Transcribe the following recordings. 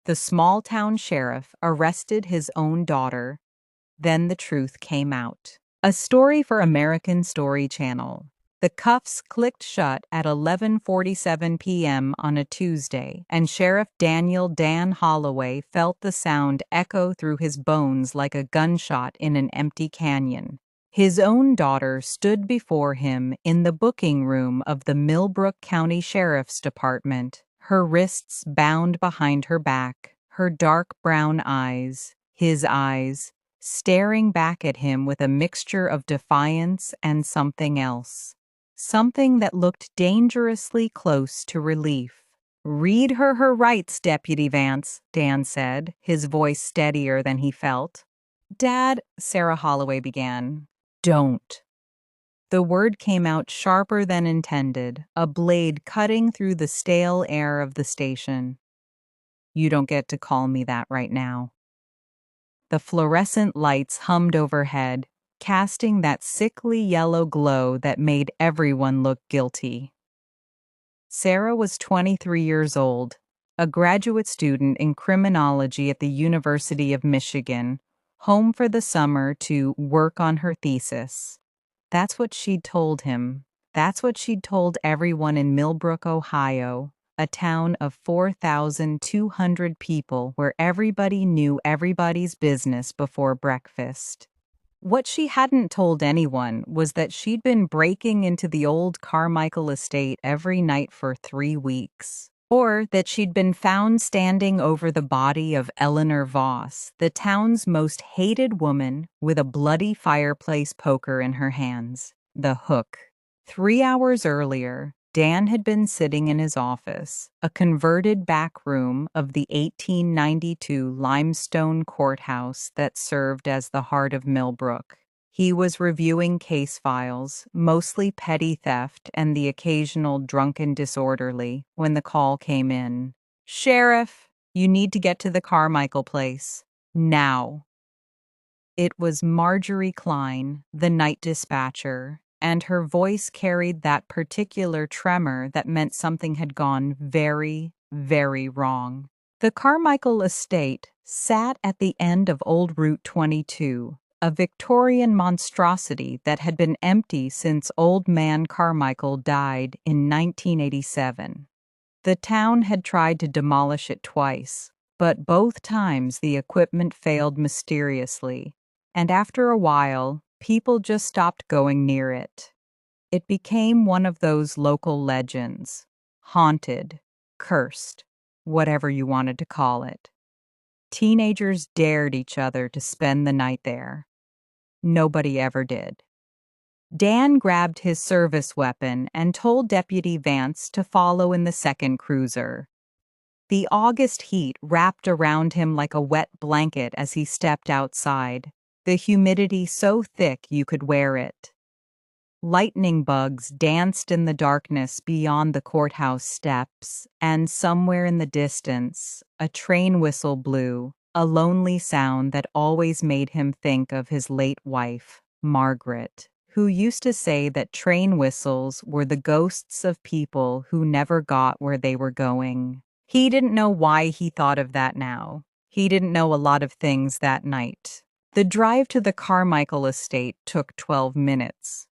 The small-town sheriff arrested his own daughter. Then the truth came out. A story for American Story Channel. The cuffs clicked shut at 11:47 p.m. on a Tuesday, and Sheriff Daniel Dan Holloway felt the sound echo through his bones like a gunshot in an empty canyon. His own daughter stood before him in the booking room of the Millbrook County Sheriff's Department, her wrists bound behind her back, her dark brown eyes, his eyes, staring back at him with a mixture of defiance and something else. Something that looked dangerously close to relief. "Read her rights, Deputy Vance," Dan said, his voice steadier than he felt. "Dad," Sarah Holloway began. "Don't." The word came out sharper than intended, a blade cutting through the stale air of the station. "You don't get to call me that right now." The fluorescent lights hummed overhead, casting that sickly yellow glow that made everyone look guilty. Sarah was 23 years old, a graduate student in criminology at the University of Michigan, home for the summer to work on her thesis. That's what she'd told him. That's what she'd told everyone in Millbrook, Ohio, a town of 4,200 people where everybody knew everybody's business before breakfast. What she hadn't told anyone was that she'd been breaking into the old Carmichael estate every night for 3 weeks. Or that she'd been found standing over the body of Eleanor Voss, the town's most hated woman, with a bloody fireplace poker in her hands, the hook. 3 hours earlier, Dan had been sitting in his office, a converted back room of the 1892 limestone courthouse that served as the heart of Millbrook. He was reviewing case files, mostly petty theft and the occasional drunken disorderly, when the call came in. "Sheriff, you need to get to the Carmichael place. Now." It was Marjorie Klein, the night dispatcher, and her voice carried that particular tremor that meant something had gone very, very wrong. The Carmichael estate sat at the end of Old Route 22, a Victorian monstrosity that had been empty since Old Man Carmichael died in 1987. The town had tried to demolish it twice, but both times the equipment failed mysteriously, and after a while, people just stopped going near it. It became one of those local legends, haunted, cursed, whatever you wanted to call it. Teenagers dared each other to spend the night there. Nobody ever did. Dan grabbed his service weapon and told Deputy Vance to follow in the second cruiser. The August heat wrapped around him like a wet blanket as he stepped outside, the humidity so thick you could wear it. Lightning bugs danced in the darkness beyond the courthouse steps, and somewhere in the distance, a train whistle blew, a lonely sound that always made him think of his late wife, Margaret, who used to say that train whistles were the ghosts of people who never got where they were going. He didn't know why he thought of that now. He didn't know a lot of things that night. The drive to the Carmichael estate took 12 minutes.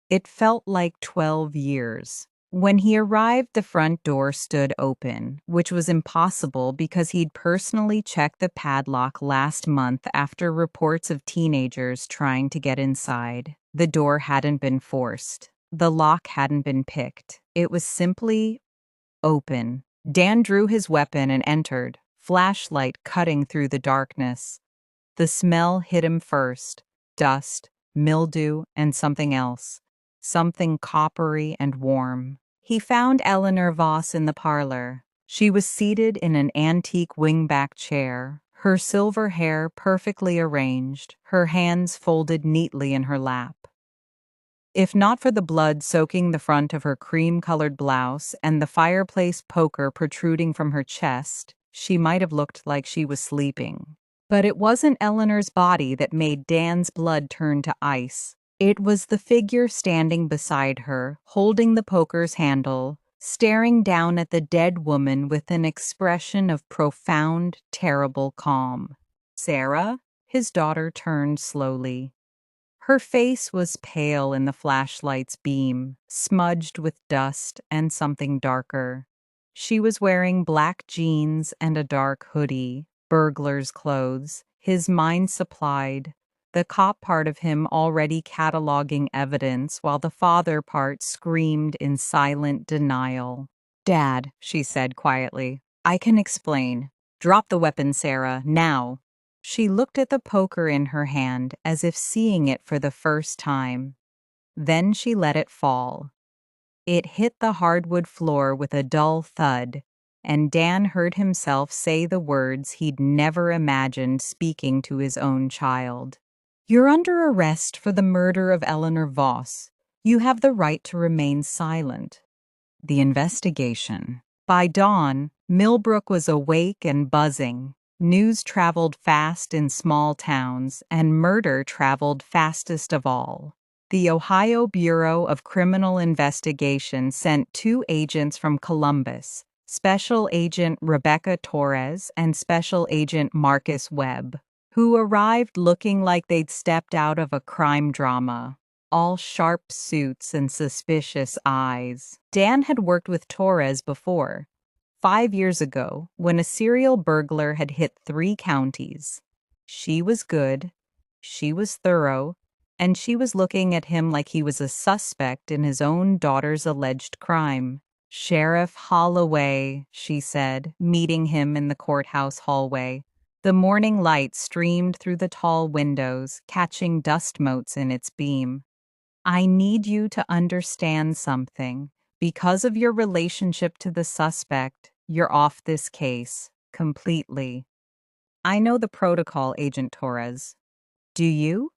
It felt like 12 years. When he arrived, the front door stood open, which was impossible because he'd personally checked the padlock last month after reports of teenagers trying to get inside. The door hadn't been forced. The lock hadn't been picked. It was simply open. Dan drew his weapon and entered, flashlight cutting through the darkness. The smell hit him first, dust, mildew, and something else. Something coppery and warm. He found Eleanor Voss in the parlor. She was seated in an antique wingback chair, her silver hair perfectly arranged, her hands folded neatly in her lap. If not for the blood soaking the front of her cream-colored blouse and the fireplace poker protruding from her chest, she might have looked like she was sleeping. But it wasn't Eleanor's body that made Dan's blood turn to ice. It was the figure standing beside her, holding the poker's handle, staring down at the dead woman with an expression of profound, terrible calm. Sarah, his daughter, turned slowly. Her face was pale in the flashlight's beam, smudged with dust and something darker. She was wearing black jeans and a dark hoodie, burglar's clothes, his mind supplied, the cop part of him already cataloging evidence while the father part screamed in silent denial. "Dad," she said quietly, "I can explain. Drop the weapon, Sarah, now." She looked at the poker in her hand as if seeing it for the first time. Then she let it fall. It hit the hardwood floor with a dull thud, and Dan heard himself say the words he'd never imagined speaking to his own child. "You're under arrest for the murder of Eleanor Voss. You have the right to remain silent." The investigation. By dawn, Millbrook was awake and buzzing. News traveled fast in small towns, and murder traveled fastest of all. The Ohio Bureau of Criminal Investigation sent 2 agents from Columbus, Special Agent Rebecca Torres and Special Agent Marcus Webb, who arrived looking like they'd stepped out of a crime drama. All sharp suits and suspicious eyes. Dan had worked with Torres before, 5 years ago, when a serial burglar had hit 3 counties. She was good, she was thorough, and she was looking at him like he was a suspect in his own daughter's alleged crime. "Sheriff Holloway," she said, meeting him in the courthouse hallway. The morning light streamed through the tall windows, catching dust motes in its beam. "I need you to understand something. Because of your relationship to the suspect, you're off this case, completely." "I know the protocol, Agent Torres." "Do you?"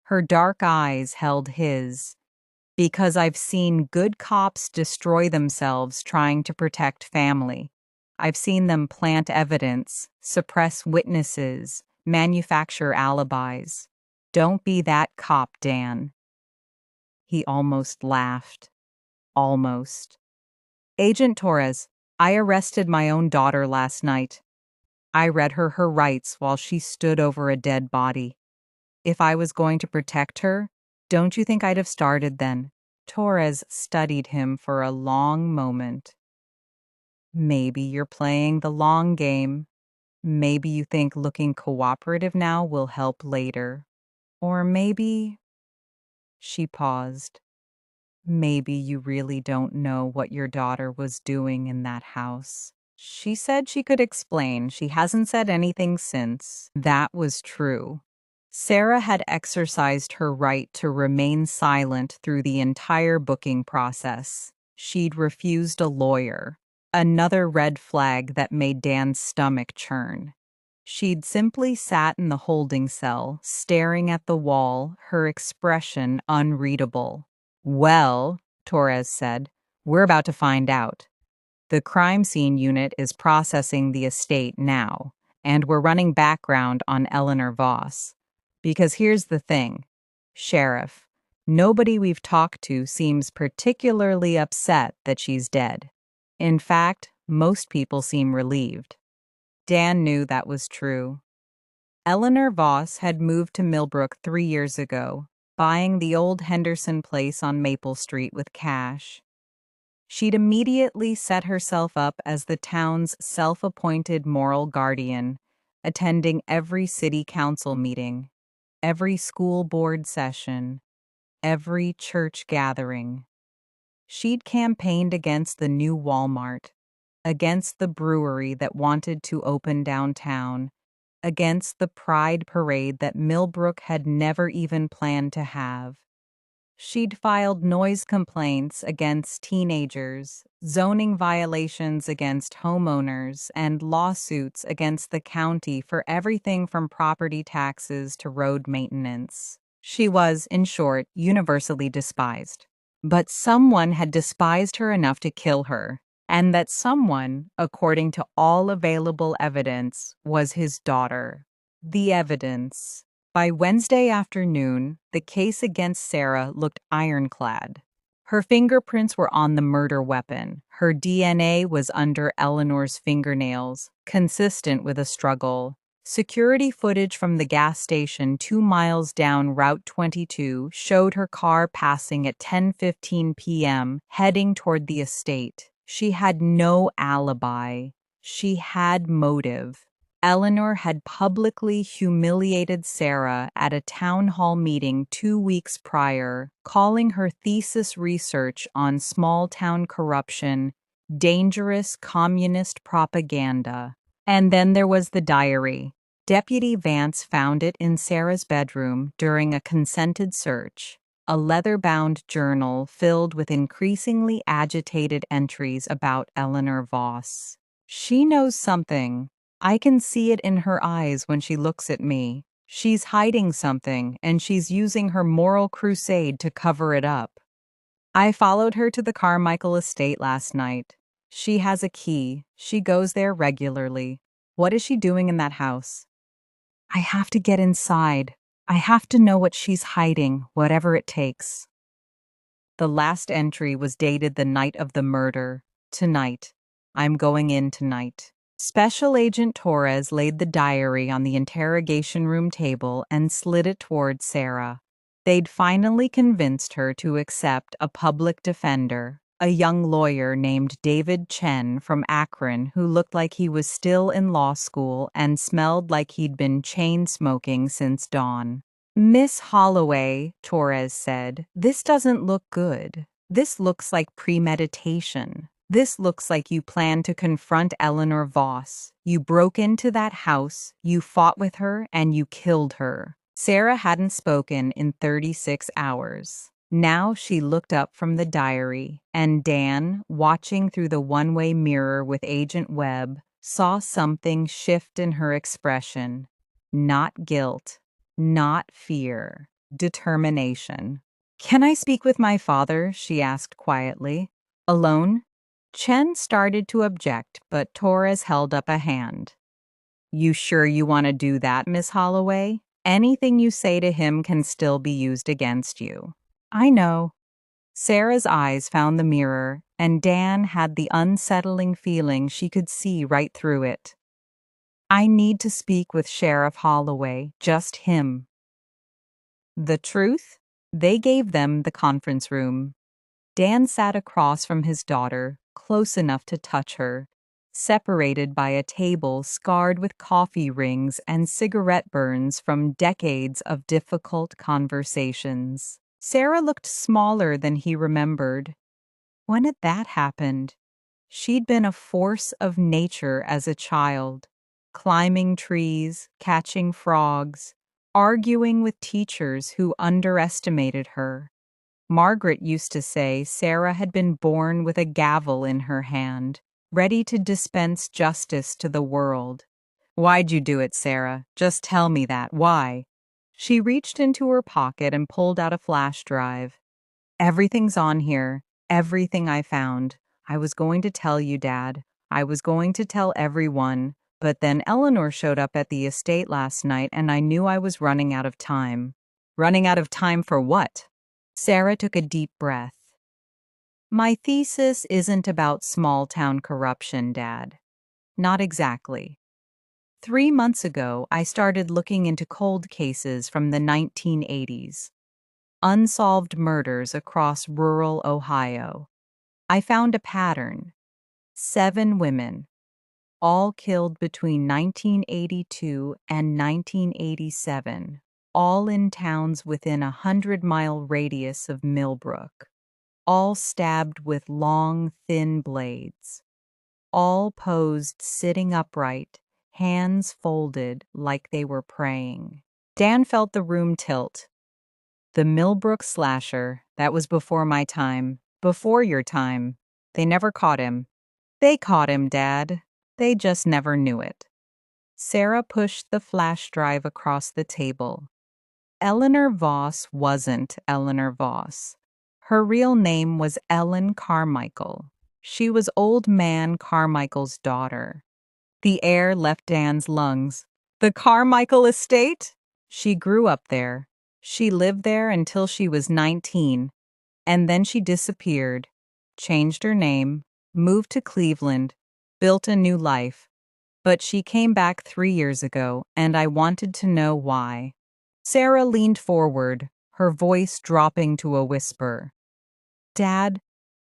Her dark eyes held his. "Because I've seen good cops destroy themselves trying to protect family. I've seen them plant evidence, suppress witnesses, manufacture alibis. Don't be that cop, Dan." He almost laughed. Almost. "Agent Torres, I arrested my own daughter last night. I read her rights while she stood over a dead body. If I was going to protect her, don't you think I'd have started then?" Torres studied him for a long moment. "Maybe you're playing the long game. Maybe you think looking cooperative now will help later. Or maybe—" She paused. "Maybe you really don't know what your daughter was doing in that house." She said she could explain. She hasn't said anything since. That was true. Sarah had exercised her right to remain silent through the entire booking process. She'd refused a lawyer, another red flag that made Dan's stomach churn. She'd simply sat in the holding cell, staring at the wall, her expression unreadable. "Well," Torres said, "we're about to find out. The crime scene unit is processing the estate now, and we're running background on Eleanor Voss. Because here's the thing, Sheriff, nobody we've talked to seems particularly upset that she's dead. In fact, most people seem relieved." Dan knew that was true. Eleanor Voss had moved to Millbrook 3 years ago, buying the old Henderson place on Maple Street with cash. She'd immediately set herself up as the town's self-appointed moral guardian, attending every city council meeting, every school board session, every church gathering. She'd campaigned against the new Walmart, against the brewery that wanted to open downtown, against the Pride Parade that Millbrook had never even planned to have. She'd filed noise complaints against teenagers, zoning violations against homeowners, and lawsuits against the county for everything from property taxes to road maintenance. She was, in short, universally despised. But someone had despised her enough to kill her, and that someone, according to all available evidence, was his daughter. The evidence. By Wednesday afternoon, the case against Sarah looked ironclad. Her fingerprints were on the murder weapon. Her DNA was under Eleanor's fingernails, consistent with a struggle. Security footage from the gas station 2 miles down Route 22 showed her car passing at 10:15 p.m., heading toward the estate. She had no alibi. She had motive. Eleanor had publicly humiliated Sarah at a town hall meeting 2 weeks prior, calling her thesis research on small-town corruption dangerous communist propaganda. And then there was the diary. Deputy Vance found it in Sarah's bedroom during a consented search, a leather-bound journal filled with increasingly agitated entries about Eleanor Voss. She knows something. I can see it in her eyes when she looks at me. She's hiding something, and she's using her moral crusade to cover it up. I followed her to the Carmichael estate last night. She has a key. She goes there regularly. What is she doing in that house? I have to get inside. I have to know what she's hiding, whatever it takes. The last entry was dated the night of the murder. Tonight. I'm going in tonight. Special Agent Torres laid the diary on the interrogation room table and slid it toward Sarah. They'd finally convinced her to accept a public defender, a young lawyer named David Chen from Akron who looked like he was still in law school and smelled like he'd been chain-smoking since dawn. Miss Holloway, Torres said, this doesn't look good. This looks like premeditation. This looks like you planned to confront Eleanor Voss. You broke into that house, you fought with her, and you killed her. Sarah hadn't spoken in 36 hours. Now she looked up from the diary, and Dan, watching through the one-way mirror with Agent Webb, saw something shift in her expression. Not guilt, not fear, determination. "Can I speak with my father?" she asked quietly. "Alone?" Chen started to object, but Torres held up a hand. "You sure you want to do that, Miss Holloway? Anything you say to him can still be used against you." "I know." Sarah's eyes found the mirror, and Dan had the unsettling feeling she could see right through it. "I need to speak with Sheriff Holloway, just him." The truth? They gave them the conference room. Dan sat across from his daughter, close enough to touch her, separated by a table scarred with coffee rings and cigarette burns from decades of difficult conversations. Sarah looked smaller than he remembered. When had that happened? She'd been a force of nature as a child, climbing trees, catching frogs, arguing with teachers who underestimated her. Margaret used to say Sarah had been born with a gavel in her hand, ready to dispense justice to the world. "Why'd you do it, Sarah? Just tell me that. Why?" She reached into her pocket and pulled out a flash drive. "Everything's on here. Everything I found. I was going to tell you, Dad. I was going to tell everyone. But then Eleanor showed up at the estate last night and I knew I was running out of time." "Running out of time for what?" Sarah took a deep breath. "My thesis isn't about small-town corruption, Dad. Not exactly. 3 months ago, I started looking into cold cases from the 1980s. Unsolved murders across rural Ohio. I found a pattern. 7 women, all killed between 1982 and 1987. All in towns within a 100-mile radius of Millbrook, all stabbed with long, thin blades, all posed sitting upright, hands folded like they were praying. Dan felt the room tilt. The Millbrook slasher, that was before my time, before your time. They never caught him. They caught him, Dad. They just never knew it. Sarah pushed the flash drive across the table. Eleanor Voss wasn't Eleanor Voss. Her real name was Ellen Carmichael. She was Old Man Carmichael's daughter. The air left Dan's lungs. The Carmichael estate? She grew up there. She lived there until she was 19. And then she disappeared, changed her name, moved to Cleveland, built a new life. But she came back 3 years ago, and I wanted to know why. Sarah leaned forward, her voice dropping to a whisper. Dad,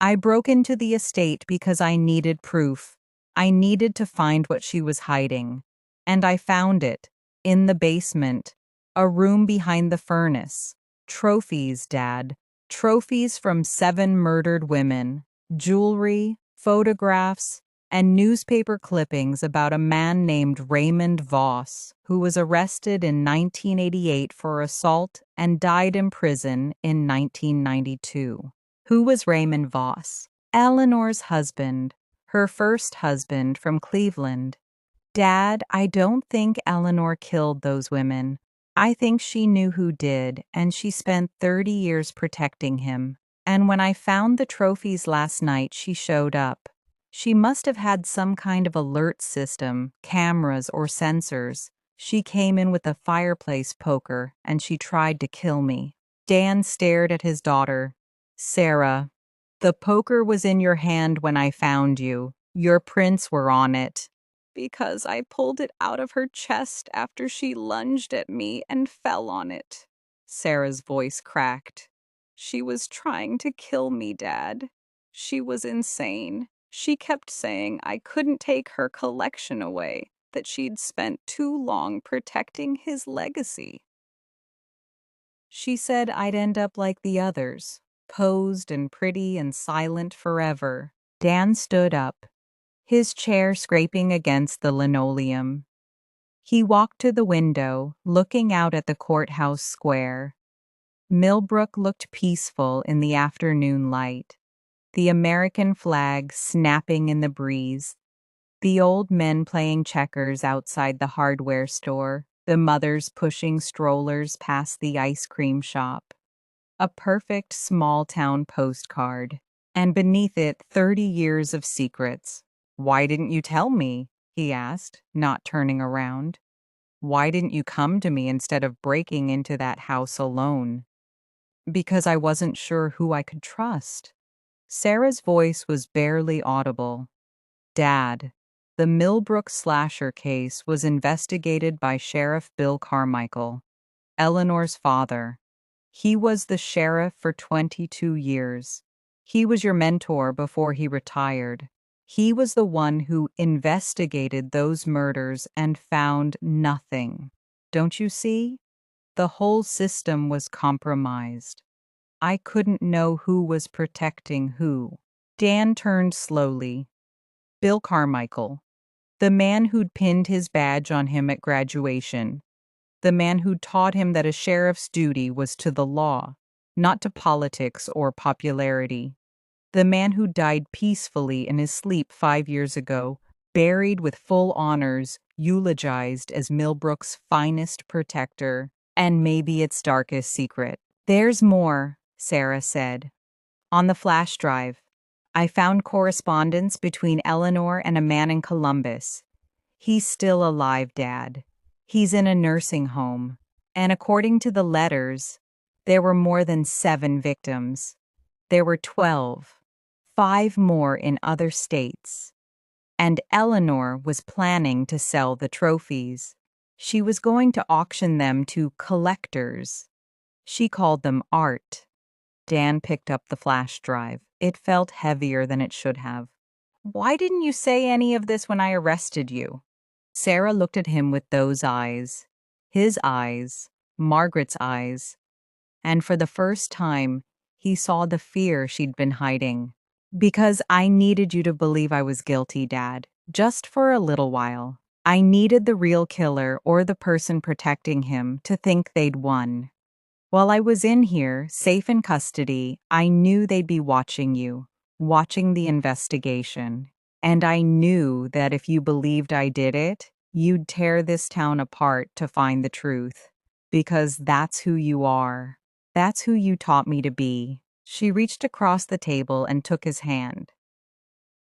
I broke into the estate because I needed proof. I needed to find what she was hiding. And I found it, in the basement, a room behind the furnace. Trophies, Dad. Trophies from 7 murdered women, jewelry, photographs, and newspaper clippings about a man named Raymond Voss, who was arrested in 1988 for assault and died in prison in 1992. Who was Raymond Voss? Eleanor's husband, her first husband from Cleveland. Dad, I don't think Eleanor killed those women. I think she knew who did, and she spent 30 years protecting him. And when I found the trophies last night, she showed up. She must have had some kind of alert system, cameras or sensors. She came in with a fireplace poker, and she tried to kill me. Dan stared at his daughter. Sarah, the poker was in your hand when I found you. Your prints were on it. Because I pulled it out of her chest after she lunged at me and fell on it. Sarah's voice cracked. She was trying to kill me, Dad. She was insane. She kept saying I couldn't take her collection away, that she'd spent too long protecting his legacy. She said I'd end up like the others, posed and pretty and silent forever. Dan stood up, his chair scraping against the linoleum. He walked to the window, looking out at the courthouse square. Millbrook looked peaceful in the afternoon light, the American flag snapping in the breeze, the old men playing checkers outside the hardware store, the mothers pushing strollers past the ice cream shop. A perfect small-town postcard, and beneath it 30 years of secrets. Why didn't you tell me? He asked, not turning around. Why didn't you come to me instead of breaking into that house alone? Because I wasn't sure who I could trust. Sarah's voice was barely audible. Dad, the Millbrook slasher case was investigated by Sheriff Bill Carmichael, Eleanor's father. He was the sheriff for 22 years. He was your mentor before he retired. He was the one who investigated those murders and found nothing. Don't you see? The whole system was compromised. I couldn't know who was protecting who. Dan turned slowly. Bill Carmichael, the man who'd pinned his badge on him at graduation, the man who taught him that a sheriff's duty was to the law, not to politics or popularity. The man who died peacefully in his sleep 5 years ago, buried with full honors, eulogized as Millbrook's finest protector, and maybe its darkest secret. There's more, Sarah said. On the flash drive, I found correspondence between Eleanor and a man in Columbus. He's still alive, Dad. He's in a nursing home. And according to the letters, there were more than 7 victims. There were 12, 5 more in other states. And Eleanor was planning to sell the trophies. She was going to auction them to collectors. She called them art. Dan picked up the flash drive. It felt heavier than it should have. Why didn't you say any of this when I arrested you? Sarah looked at him with those eyes, his eyes, Margaret's eyes, and for the first time, he saw the fear she'd been hiding. Because I needed you to believe I was guilty, Dad, just for a little while. I needed the real killer or the person protecting him to think they'd won. While I was in here, safe in custody, I knew they'd be watching you, watching the investigation. And I knew that if you believed I did it, you'd tear this town apart to find the truth. Because that's who you are. That's who you taught me to be. She reached across the table and took his hand.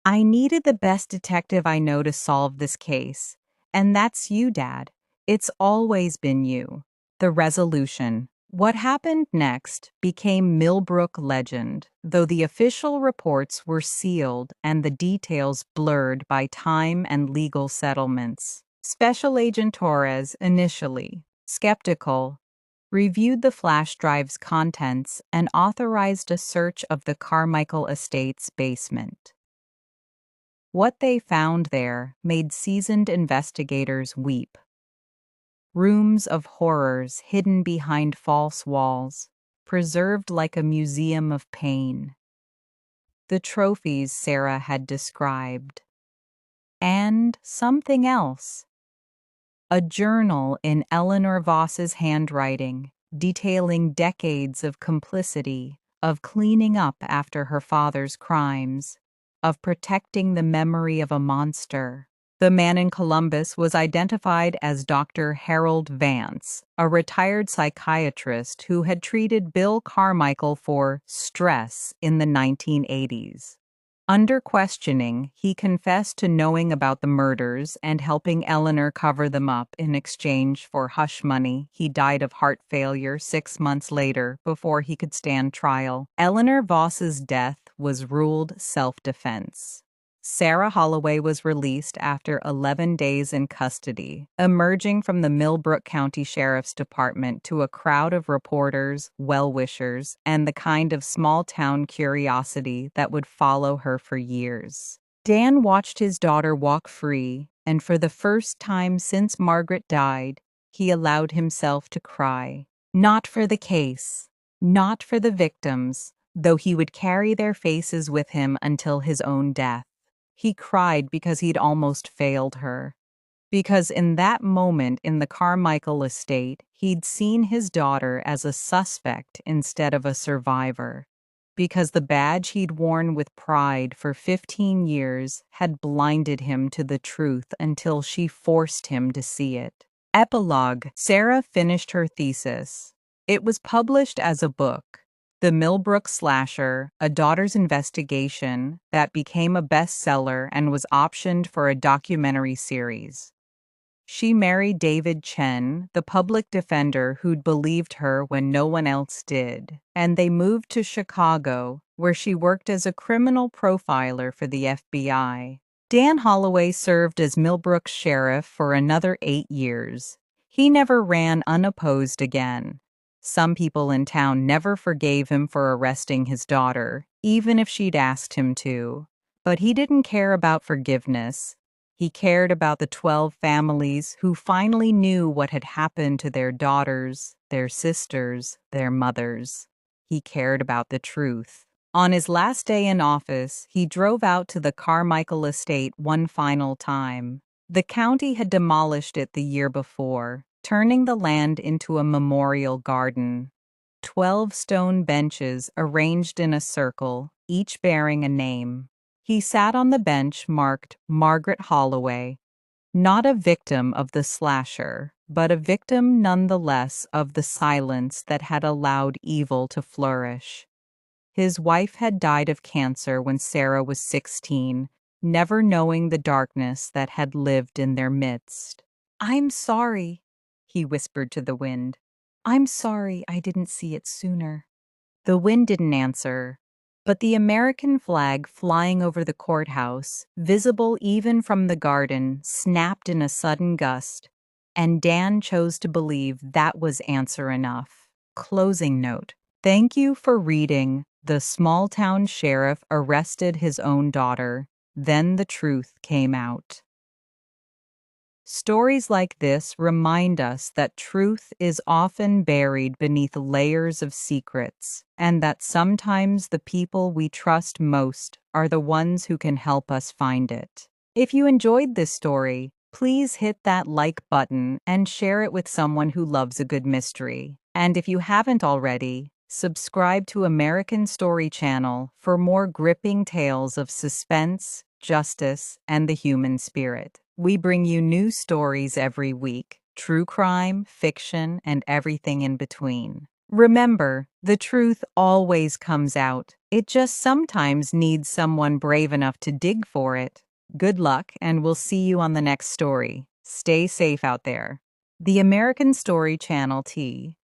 I needed the best detective I know to solve this case. And that's you, Dad. It's always been you. The resolution. What happened next became Millbrook legend, though the official reports were sealed and the details blurred by time and legal settlements. Special Agent Torres, initially skeptical, reviewed the flash drive's contents and authorized a search of the Carmichael estate's basement. What they found there made seasoned investigators weep. Rooms of horrors hidden behind false walls, preserved like a museum of pain. The trophies Sarah had described. And something else. A journal in Eleanor Voss's handwriting, detailing decades of complicity, of cleaning up after her father's crimes, of protecting the memory of a monster. The man in Columbus was identified as Dr. Harold Vance, a retired psychiatrist who had treated Bill Carmichael for stress in the 1980s. Under questioning, he confessed to knowing about the murders and helping Eleanor cover them up in exchange for hush money. He died of heart failure 6 months later before he could stand trial. Eleanor Voss's death was ruled self-defense. Sarah Holloway was released after 11 days in custody, emerging from the Millbrook County Sheriff's Department to a crowd of reporters, well-wishers, and the kind of small-town curiosity that would follow her for years. Dan watched his daughter walk free, and for the first time since Margaret died, he allowed himself to cry. Not for the case, not for the victims, though he would carry their faces with him until his own death. He cried because he'd almost failed her. Because in that moment in the Carmichael estate, he'd seen his daughter as a suspect instead of a survivor. Because the badge he'd worn with pride for 15 years had blinded him to the truth until she forced him to see it. Epilogue. Sarah finished her thesis. It was published as a book. The Millbrook Slasher, A Daughter's Investigation, that became a bestseller and was optioned for a documentary series. She married David Chen, the public defender who'd believed her when no one else did, and they moved to Chicago, where she worked as a criminal profiler for the FBI. Dan Holloway served as Millbrook's sheriff for another 8 years. He never ran unopposed again. Some people in town never forgave him for arresting his daughter, even if she'd asked him to. But he didn't care about forgiveness. He cared about the 12 families who finally knew what had happened to their daughters, their sisters, their mothers. He cared about the truth. On his last day in office, he drove out to the Carmichael estate one final time. The county had demolished it the year before, turning the land into a memorial garden. 12 stone benches arranged in a circle, each bearing a name. He sat on the bench marked Margaret Holloway, not a victim of the slasher, but a victim nonetheless of the silence that had allowed evil to flourish. His wife had died of cancer when Sarah was 16, never knowing the darkness that had lived in their midst. "I'm sorry," he whispered to the wind. "I'm sorry I didn't see it sooner." The wind didn't answer, but the American flag flying over the courthouse, visible even from the garden, snapped in a sudden gust, and Dan chose to believe that was answer enough. Closing note. Thank you for reading The Small Town Sheriff Arrested His Own Daughter, Then the Truth Came Out. Stories like this remind us that truth is often buried beneath layers of secrets, and that sometimes the people we trust most are the ones who can help us find it. If you enjoyed this story, please hit that like button and share it with someone who loves a good mystery. And if you haven't already, subscribe to American Story Channel for more gripping tales of suspense, justice, and the human spirit. We bring you new stories every week, true crime, fiction, and everything in between. Remember, the truth always comes out. It just sometimes needs someone brave enough to dig for it. Good luck, and we'll see you on the next story. Stay safe out there. The American Story Channel T.